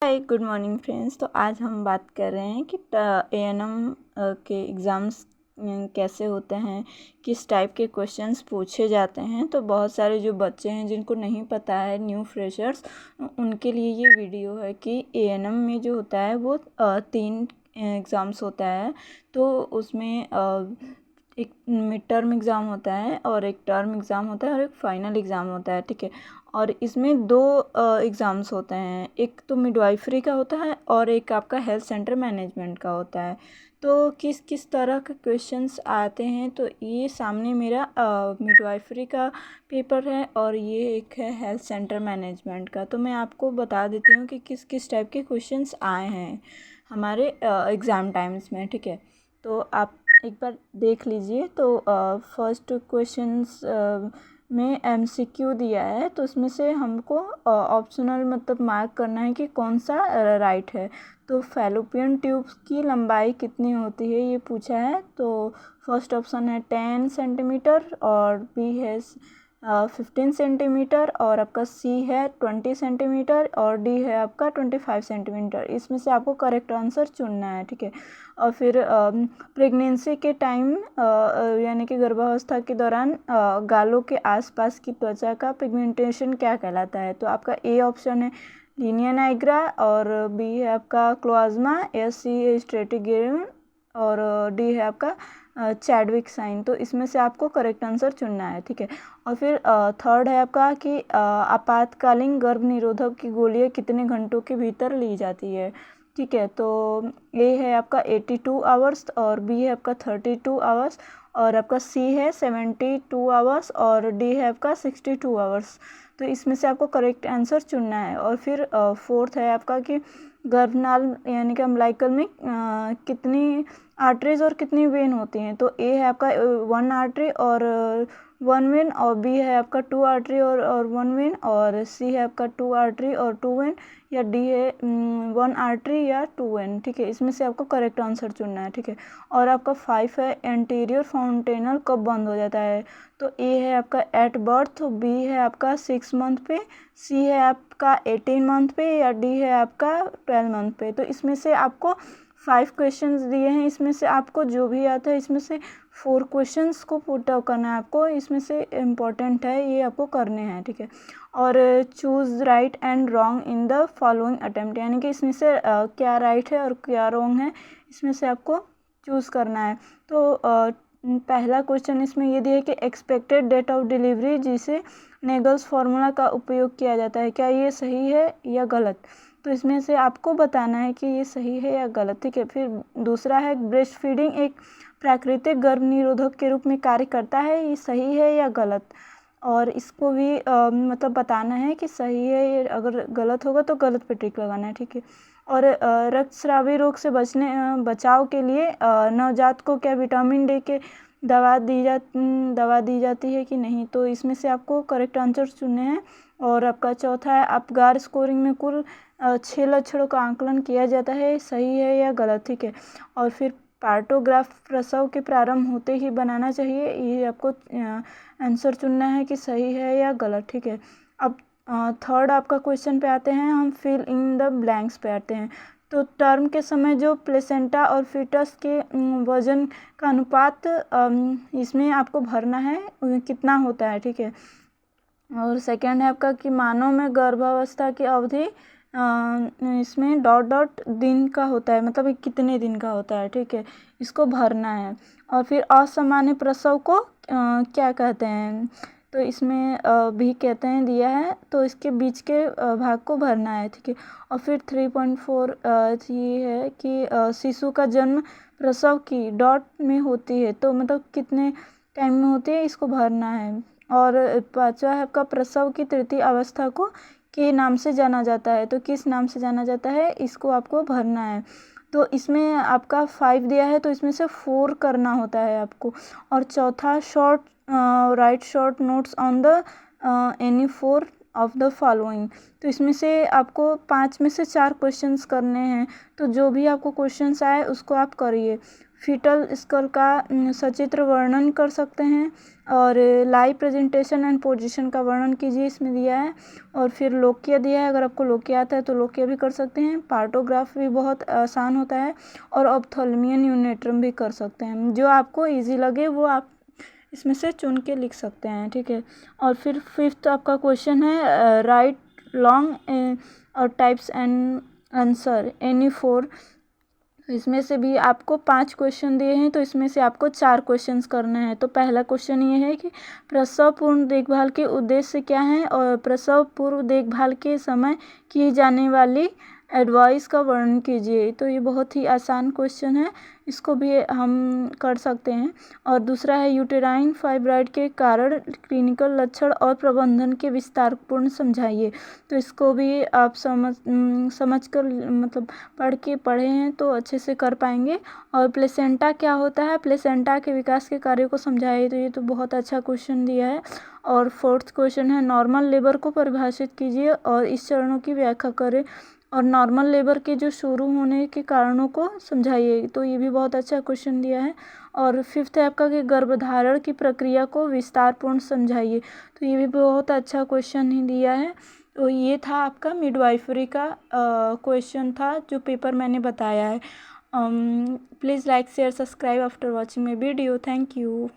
Hi good morning friends. तो आज हम बात कर रहे हैं कि एएनएम के एग्ज़ाम्स कैसे होते हैं, किस टाइप के क्वेश्चंस पूछे जाते हैं। तो बहुत सारे जो बच्चे हैं जिनको नहीं पता है, न्यू फ्रेशर्स, उनके लिए ये वीडियो है कि एएनएम में जो होता है वो 3 एग्ज़ाम्स होता है। तो उसमें एक मिड टर्म एग्ज़ाम होता है और एक टर्म एग्ज़ाम होता है और एक फाइनल एग्ज़ाम होता है, ठीक है। और इसमें 2 एग्ज़ाम्स होते हैं, एक तो मिडवाइफरी का होता है और एक आपका हेल्थ सेंटर मैनेजमेंट का होता है। तो किस किस तरह के क्वेश्चंस आते हैं, तो ये सामने मेरा मिडवाइफरी का पेपर है और ये एक है हेल्थ सेंटर मैनेजमेंट का। तो मैं आपको बता देती हूँ कि किस किस टाइप के क्वेश्चंस आए हैं हमारे एग्ज़ाम टाइम्स में, ठीक है। तो आप एक बार देख लीजिए। तो फर्स्ट क्वेश्चंस में एमसीक्यू दिया है, तो उसमें से हमको ऑप्शनल मतलब मार्क करना है कि कौन सा राइट है। तो फैलोपियन ट्यूब्स की लंबाई कितनी होती है ये पूछा है। तो फर्स्ट ऑप्शन है 10 सेंटीमीटर और बी है 15 सेंटीमीटर और आपका सी है 20 सेंटीमीटर और डी है आपका 25 सेंटीमीटर। इसमें से आपको करेक्ट आंसर चुनना है, ठीक है। और फिर प्रेगनेंसी के टाइम यानी कि गर्भावस्था के दौरान गालों के आसपास की त्वचा का पिगमेंटेशन क्या कहलाता है। तो आपका ए ऑप्शन है लीनिया नाइग्रा और बी है आपका क्लोआज़्मा, या सी है स्ट्रेटिग्राम और डी है आपका चैडविक साइन। तो इसमें से आपको करेक्ट आंसर चुनना है, ठीक है। और फिर थर्ड है आपका कि आपातकालीन गर्भ निरोधक की गोलियां कितने घंटों के भीतर ली जाती है, ठीक है। तो ए है आपका 82 आवर्स और बी है आपका 32 आवर्स और आपका सी है 72 आवर्स और डी है आपका 62 आवर्स। तो इसमें से आपको करेक्ट आंसर चुनना है। और फिर फोर्थ है आपका कि गर्भनाल यानी कि अम्लाइकल में कितनी आर्टरीज और कितनी वेन होती हैं। तो ए है आपका 1 आर्टरी और 1 वेन और बी है आपका 2 आर्टरी और 1 वेन और सी है आपका 2 आर्टरी और 2 वेन या डी है 1 आर्टरी या 2 वेन, ठीक है। इसमें से आपको करेक्ट आंसर चुनना है, ठीक है। और आपका 5 है एंटीरियर फाउंटेनल कब बंद हो जाता है। तो ए है आपका एट बर्थ, बी है आपका 6 मंथ पे, सी है आपका 18 मंथ पे या डी है आपका 12 मंथ पे। तो इसमें से आपको 5 क्वेश्चंस दिए हैं, इसमें से आपको जो भी आता है इसमें से 4 क्वेश्चंस को पुट आउट करना है आपको। इसमें से इम्पोर्टेंट है, ये आपको करने हैं, ठीक है। और choose right and wrong in the following attempt, यानी कि इसमें से क्या राइट है और क्या रॉन्ग है, इसमें से आपको चूज़ करना है। तो पहला क्वेश्चन इसमें ये दिया है कि एक्सपेक्टेड डेट ऑफ डिलीवरी जिसे नेगल्स फार्मूला का उपयोग किया जाता है, क्या ये सही है या गलत। तो इसमें से आपको बताना है कि ये सही है या गलत, ठीक है। फिर दूसरा है ब्रेस्ट फीडिंग एक प्राकृतिक गर्भ निरोधक के रूप में कार्य करता है, ये सही है या गलत। और इसको भी मतलब बताना है कि सही है, ये अगर गलत होगा तो गलत पे टिक लगाना है, ठीक है। और रक्तस्रावी रोग से बचाव के लिए नवजात को क्या विटामिन डी के दवा दी जाती है कि नहीं। तो इसमें से आपको करेक्ट आंसर चुनने हैं। और आपका चौथा है अपगार स्कोरिंग में कुल 6 लक्षणों का आंकलन किया जाता है, सही है या गलत, ठीक है। और फिर पार्टोग्राफ प्रसव के प्रारंभ होते ही बनाना चाहिए, ये आपको आंसर चुनना है कि सही है या गलत, ठीक है। अब थर्ड आपका क्वेश्चन पे आते हैं, हम फिल इन द ब्लैंक्स पे आते हैं। तो टर्म के समय जो प्लेसेंटा और फीटस के वजन का अनुपात इसमें आपको भरना है कितना होता है, ठीक है। और सेकंड है आपका कि मानव में गर्भावस्था की अवधि इसमें डॉट डॉट दिन का होता है, मतलब कितने दिन का होता है, ठीक है। इसको भरना है। और फिर असामान्य प्रसव को क्या कहते हैं, तो इसमें भी कहते हैं दिया है, तो इसके बीच के भाग को भरना है, ठीक है। और फिर 3.4 ये है कि शिशु का जन्म प्रसव की डॉट में होती है, तो मतलब कितने टाइम में होती है, इसको भरना है। और पांचवा है आपका प्रसव की तृतीय अवस्था को के नाम से जाना जाता है, तो किस नाम से जाना जाता है, इसको आपको भरना है। तो इसमें आपका 5 दिया है, तो इसमें से 4 करना होता है आपको। और चौथा short right short notes on the any 4 of the following. तो इसमें से आपको 5 में से 4 क्वेश्चंस करने हैं, तो जो भी आपको क्वेश्चंस आए उसको आप करिए। फीटल स्कल का सचित्र वर्णन कर सकते हैं, और लाइव प्रेजेंटेशन एंड पोजीशन का वर्णन कीजिए, इसमें दिया है। और फिर लोकिया दिया है, अगर आपको लोकिया आता है तो लोकिया भी कर सकते हैं। पार्टोग्राफ भी बहुत आसान होता है, और ऑप्थेल्मियन यूनिट्रम भी कर सकते हैं। जो आपको ईजी लगे वो आप इसमें से चुन के लिख सकते हैं, ठीक है। और फिर फिफ्थ आपका क्वेश्चन है राइट लॉन्ग और types and answer any four. इसमें से भी आपको 5 क्वेश्चन दिए हैं, तो इसमें से आपको 4 क्वेश्चंस करने हैं। तो पहला क्वेश्चन ये है कि प्रसव पूर्व देखभाल के उद्देश्य क्या हैं, और प्रसव पूर्व देखभाल के समय की जाने वाली एडवाइस का वर्णन कीजिए। तो ये बहुत ही आसान क्वेश्चन है, इसको भी हम कर सकते हैं। और दूसरा है यूटेराइन फाइब्रॉइड के कारण क्लिनिकल लक्षण और प्रबंधन के विस्तारपूर्ण समझाइए। तो इसको भी आप समझ कर मतलब पढ़े हैं तो अच्छे से कर पाएंगे। और प्लेसेंटा क्या होता है, प्लेसेंटा के विकास के कार्य को समझाइए। तो ये तो बहुत अच्छा क्वेश्चन दिया है। और फोर्थ क्वेश्चन है नॉर्मल लेबर को परिभाषित कीजिए और इस चरणों की व्याख्या करें, और नॉर्मल लेबर के जो शुरू होने के कारणों को समझाइए। तो ये भी बहुत अच्छा क्वेश्चन दिया है। और फिफ्थ है आपका कि गर्भधारण की प्रक्रिया को विस्तारपूर्ण समझाइए। तो ये भी बहुत अच्छा क्वेश्चन ही दिया है। तो ये था आपका मिडवाइफरी का क्वेश्चन था, जो पेपर मैंने बताया है। Please like share subscribe after watching my video. Thank you.